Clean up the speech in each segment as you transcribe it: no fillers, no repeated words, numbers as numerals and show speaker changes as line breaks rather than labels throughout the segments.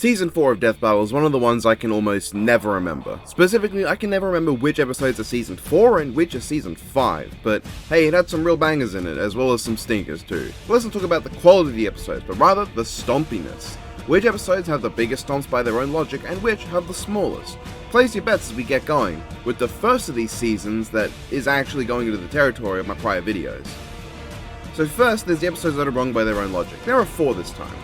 Season 4 of Death Battle is one of the ones I can almost never remember. Specifically, I can never remember which episodes are Season 4 and which are Season 5, but hey, it had some real bangers in it, as well as some stinkers too. Let's not talk about the quality of the episodes, but rather the stompiness. Which episodes have the biggest stomps by their own logic, and which have the smallest? Place your bets as we get going, with the first of these seasons that is actually going into the territory of my prior videos. So first, there's the episodes that are wrong by their own logic. There are 4 this time.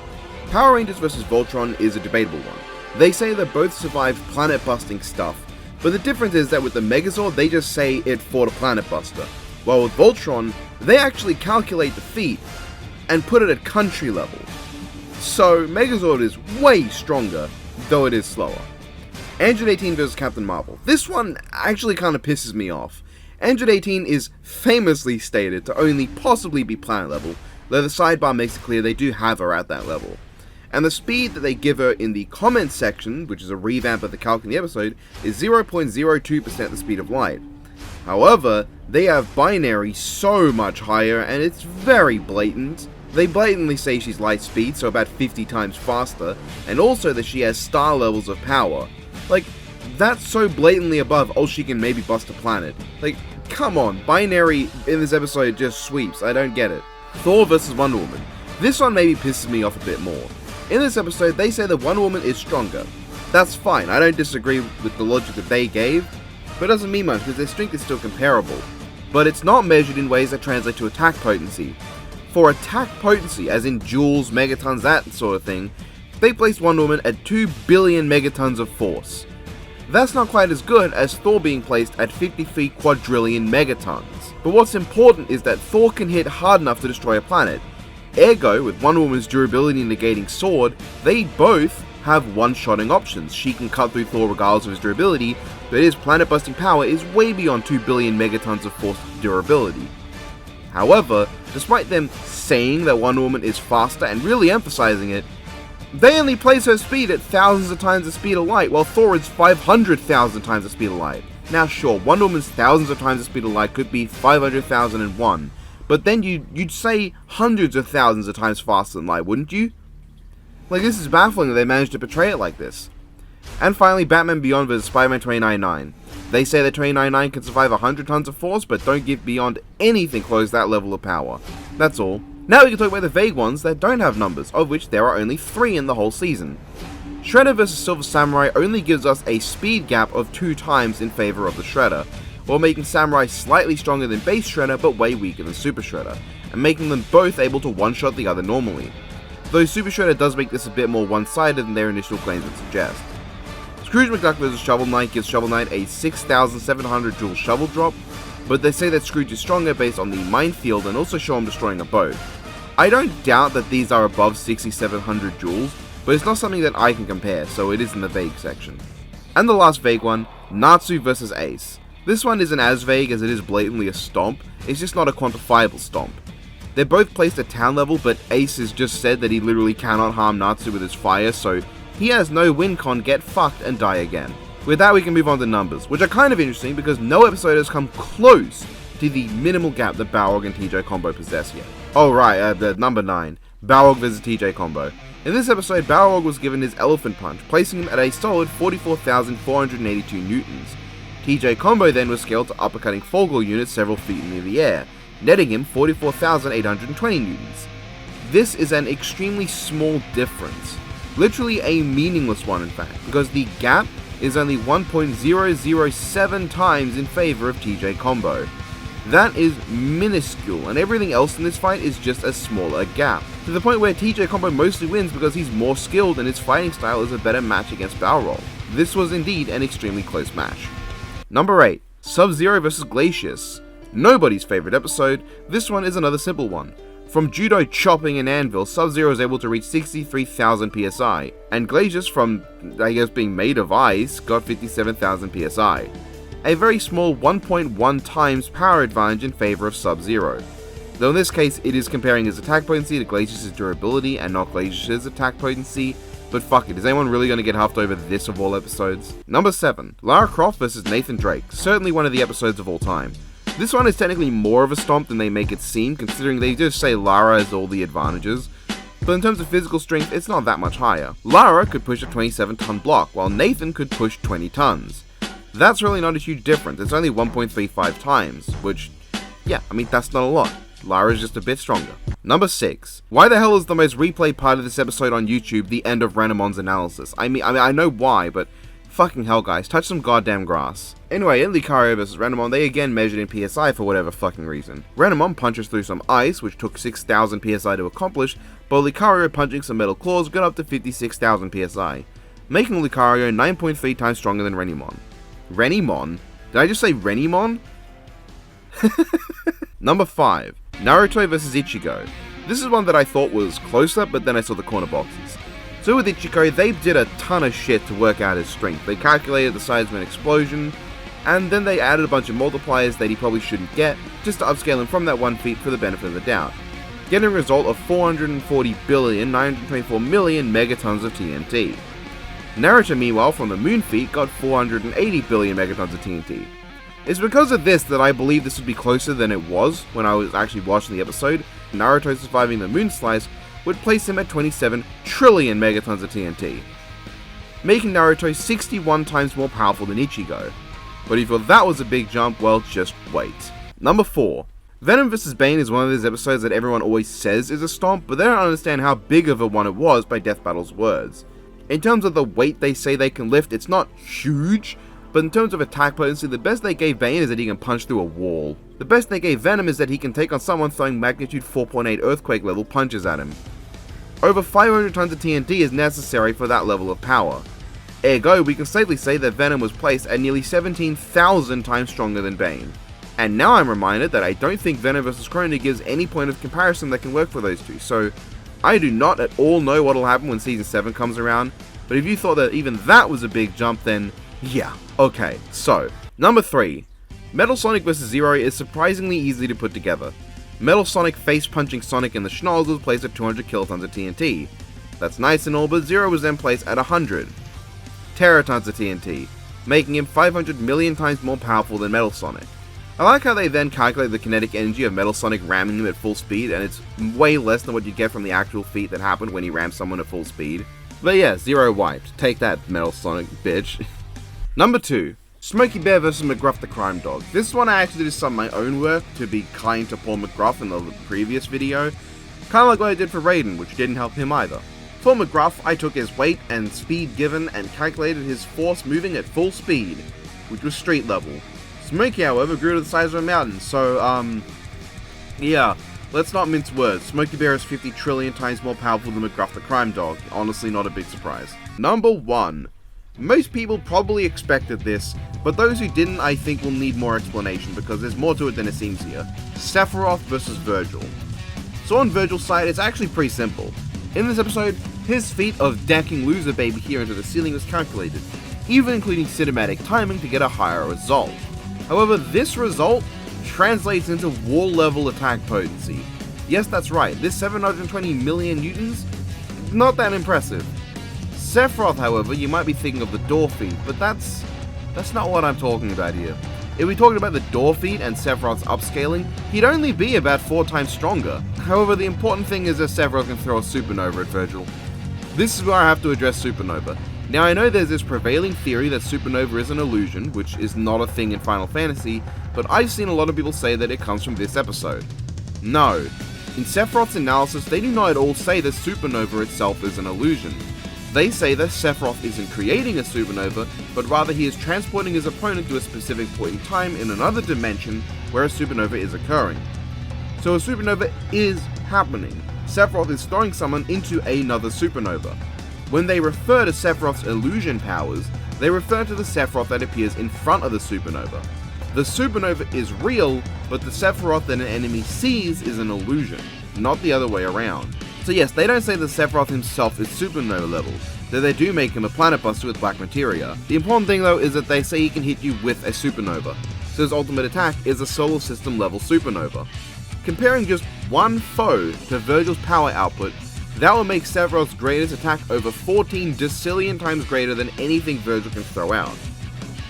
Power Rangers vs Voltron is a debatable one. They say they both survived planet-busting stuff, but the difference is that with the Megazord, they just say it fought a planet buster, while with Voltron, they actually calculate the feat and put it at country level. So Megazord is way stronger, though it is slower. Android 18 vs Captain Marvel. This one actually kind of pisses me off. Android 18 is famously stated to only possibly be planet level, though the sidebar makes it clear they do have her at that level. And the speed that they give her in the comments section, which is a revamp of the calc in the episode, is 0.02% the speed of light. However, they have binary so much higher, and it's very blatant. They blatantly say she's light speed, so about 50 times faster, and also that she has star levels of power. Like, that's so blatantly above, oh, she can maybe bust a planet. Like, come on, binary in this episode just sweeps, I don't get it. Thor vs Wonder Woman. This one maybe pisses me off a bit more. In this episode, they say that Wonder Woman is stronger. That's fine, I don't disagree with the logic that they gave, but it doesn't mean much because their strength is still comparable. But it's not measured in ways that translate to attack potency. For attack potency, as in joules, megatons, that sort of thing, they placed Wonder Woman at 2 billion megatons of force. That's not quite as good as Thor being placed at 53 quadrillion megatons. But what's important is that Thor can hit hard enough to destroy a planet. Ergo, with Wonder Woman's durability negating sword, they both have one-shotting options. She can cut through Thor regardless of his durability, but his planet-busting power is way beyond 2 billion megatons of force durability. However, despite them saying that Wonder Woman is faster and really emphasizing it, they only place her speed at thousands of times the speed of light, while Thor is 500,000 times the speed of light. Now sure, Wonder Woman's thousands of times the speed of light could be 500,001, but then you'd say hundreds of thousands of times faster than light, wouldn't you? Like, this is baffling that they managed to portray it like this. And finally, Batman Beyond vs Spider-Man 2099. They say that 2099 can survive 100 tons of force, but don't give Beyond anything close to that level of power. That's all. Now we can talk about the vague ones that don't have numbers, of which there are only 3 in the whole season. Shredder vs Silver Samurai only gives us a speed gap of 2 times in favor of the Shredder, while making Samurai slightly stronger than base Shredder but way weaker than Super Shredder, and making them both able to one-shot the other normally. Though Super Shredder does make this a bit more one-sided than their initial claims would suggest. Scrooge McDuck vs Shovel Knight gives Shovel Knight a 6,700 joule shovel drop, but they say that Scrooge is stronger based on the minefield and also show him destroying a boat. I don't doubt that these are above 6,700 joules, but it's not something that I can compare, so it is in the vague section. And the last vague one, Natsu vs Ace. This one isn't as vague as it is blatantly a stomp, it's just not a quantifiable stomp. They're both placed at town level, but Ace has just said that he literally cannot harm Natsu with his fire, so he has no win con, get fucked and die again. With that, we can move on to numbers, which are kind of interesting because no episode has come close to the minimal gap that Battleorg and TJ combo possess yet. Oh right, the number 9, Battleorg vs TJ combo. In this episode, Battleorg was given his Elephant Punch, placing him at a solid 44,482 newtons. TJ combo then was scaled to uppercutting Fogel units several feet into the air, netting him 44,820 newtons. This is an extremely small difference. Literally a meaningless one in fact, because the gap is only 1.007 times in favor of TJ combo. That is minuscule, and everything else in this fight is just a smaller gap, to the point where TJ combo mostly wins because he's more skilled and his fighting style is a better match against Battleorg. This was indeed an extremely close match. Number 8, SubZero vs Glacier. Nobody's favorite episode, this one is another simple one. From judo chopping an anvil, SubZero is able to reach 63,000 psi, and Glacier, from I guess being made of ice, got 57,000 psi. A very small 1.1 times power advantage in favor of SubZero. Though in this case it is comparing his attack potency to Glacier's durability and not Glacier's attack potency, but fuck it, is anyone really going to get huffed over this of all episodes? Number 7, Lara Croft vs Nathan Drake, certainly one of the episodes of all time. This one is technically more of a stomp than they make it seem, considering they just say Lara has all the advantages. but in terms of physical strength, it's not that much higher. Lara could push a 27-ton block, while Nathan could push 20 tons. That's really not a huge difference, it's only 1.35 times, which, yeah, I mean, that's not a lot. Lara's just a bit stronger. Number 6. Why the hell is the most replayed part of this episode on YouTube the end of Renemon's analysis? I mean, I know why, but fucking hell, guys, touch some goddamn grass. Anyway, in Lucario vs Renemon, they again measured in PSI for whatever fucking reason. Renemon punches through some ice, which took 6,000 PSI to accomplish, but Lucario punching some metal claws got up to 56,000 PSI, making Lucario 9.3 times stronger than Renimon. Renimon? Did I just say Renimon? Number 5. Naruto vs Ichigo. This is one that I thought was closer, but then I saw the corner boxes. So with Ichigo, they did a ton of shit to work out his strength. They calculated the size of an explosion, and then they added a bunch of multipliers that he probably shouldn't get, just to upscale him from that one feat for the benefit of the doubt, getting a result of 440,924,000,000 megatons of TNT. Naruto, meanwhile, from the moon feat, got 480 billion megatons of TNT. It's because of this that I believe this would be closer than it was when I was actually watching the episode. Naruto surviving the moon slice would place him at 27 trillion megatons of TNT, making Naruto 61 times more powerful than Ichigo. But if you thought that was a big jump, well, just wait. Number 4. Venom vs Bane is one of those episodes that everyone always says is a stomp, but they don't understand how big of a one it was by Death Battle's words. In terms of the weight they say they can lift, it's not huge, but in terms of attack potency, the best they gave Bane is that he can punch through a wall. The best they gave Venom is that he can take on someone throwing magnitude 4.8 earthquake level punches at him. Over 500 tons of TNT is necessary for that level of power. Ergo, we can safely say that Venom was placed at nearly 17,000 times stronger than Bane. And now I'm reminded that I don't think Venom vs Krona gives any point of comparison that can work for those two, so I do not at all know what will happen when Season 7 comes around, but if you thought that even that was a big jump, then yeah, okay. So, number 3. Metal Sonic vs Zero is surprisingly easy to put together. Metal Sonic face-punching Sonic in the schnoz was placed at 200 kilotons of TNT. That's nice and all, but Zero was then placed at 100 teratons of TNT, making him 500 million times more powerful than Metal Sonic. I like how they then calculate the kinetic energy of Metal Sonic ramming him at full speed, and it's way less than what you get from the actual feat that happened when he rammed someone at full speed. But yeah, Zero wiped. Take that, Metal Sonic, bitch. Number 2. Smokey Bear vs McGruff the Crime Dog. This one I actually did some of my own work to be kind to Paul McGruff in the previous video, kinda like what I did for Raiden, which didn't help him either. For McGruff, I took his weight and speed given and calculated his force moving at full speed, which was street level. Smokey, however, grew to the size of a mountain, so, yeah, let's not mince words. Smokey Bear is 50 trillion times more powerful than McGruff the Crime Dog. Honestly, not a big surprise. Number 1. Most people probably expected this, but those who didn't I think will need more explanation because there's more to it than it seems here. Sephiroth vs Virgil. So on Virgil's side, it's actually pretty simple. In this episode, his feat of decking Loser Baby here into the ceiling was calculated, even including cinematic timing to get a higher result. However, this result translates into wall level attack potency. Yes, that's right, this 720 million newtons, not that impressive. Sephiroth, however, you might be thinking of the door feat, but that's not what I'm talking about here. If we talked about the door feat and Sephiroth's upscaling, he'd only be about 4 times stronger. However, the important thing is that Sephiroth can throw a supernova at Virgil. This is where I have to address supernova. Now I know there's this prevailing theory that supernova is an illusion, which is not a thing in Final Fantasy, but I've seen a lot of people say that it comes from this episode. No. In Sephiroth's analysis, they do not at all say that supernova itself is an illusion. They say that Sephiroth isn't creating a supernova, but rather he is transporting his opponent to a specific point in time in another dimension where a supernova is occurring. So a supernova is happening. Sephiroth is throwing someone into another supernova. When they refer to Sephiroth's illusion powers, they refer to the Sephiroth that appears in front of the supernova. The supernova is real, but the Sephiroth that an enemy sees is an illusion, not the other way around. So yes, they don't say that Sephiroth himself is supernova level, though they do make him a planet buster with black materia. The important thing though is that they say he can hit you with a supernova, so his ultimate attack is a solar system level supernova. Comparing just one foe to Virgil's power output, that will make Sephiroth's greatest attack over 14 decillion times greater than anything Virgil can throw out.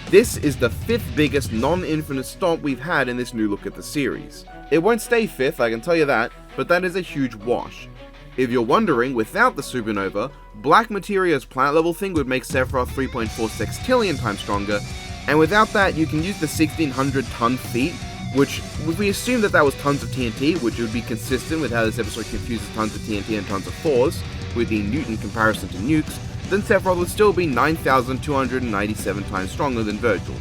This is the 5th biggest non-infinite stomp we've had in this new look at the series. It won't stay 5th, I can tell you that, but that is a huge wash. If you're wondering, without the supernova, black materia's planet level thing would make Sephiroth 3.4 sextillion times stronger, and without that you can use the 1600 ton feat, which, if we assume that that was tons of TNT, which would be consistent with how this episode confuses tons of TNT and tons of Thors, with the Newton comparison to nukes, then Sephiroth would still be 9,297 times stronger than Virgil.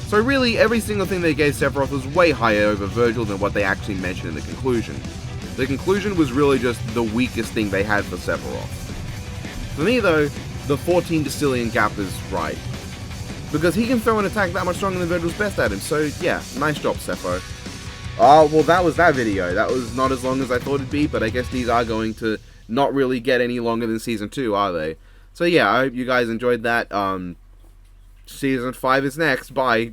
So really, every single thing they gave Sephiroth was way higher over Virgil than what they actually mentioned in the conclusion. The conclusion was really just the weakest thing they had for Sephiroth. For me though, the 14 decillion gap is right. Because he can throw an attack that much stronger than Virgil's best at him, so yeah, nice job, Sepho. Oh, well that was that video. That was not as long as I thought it'd be, but I guess these are going to not really get any longer than Season 2, are they? So yeah, I hope you guys enjoyed that. Season 5 is next, bye.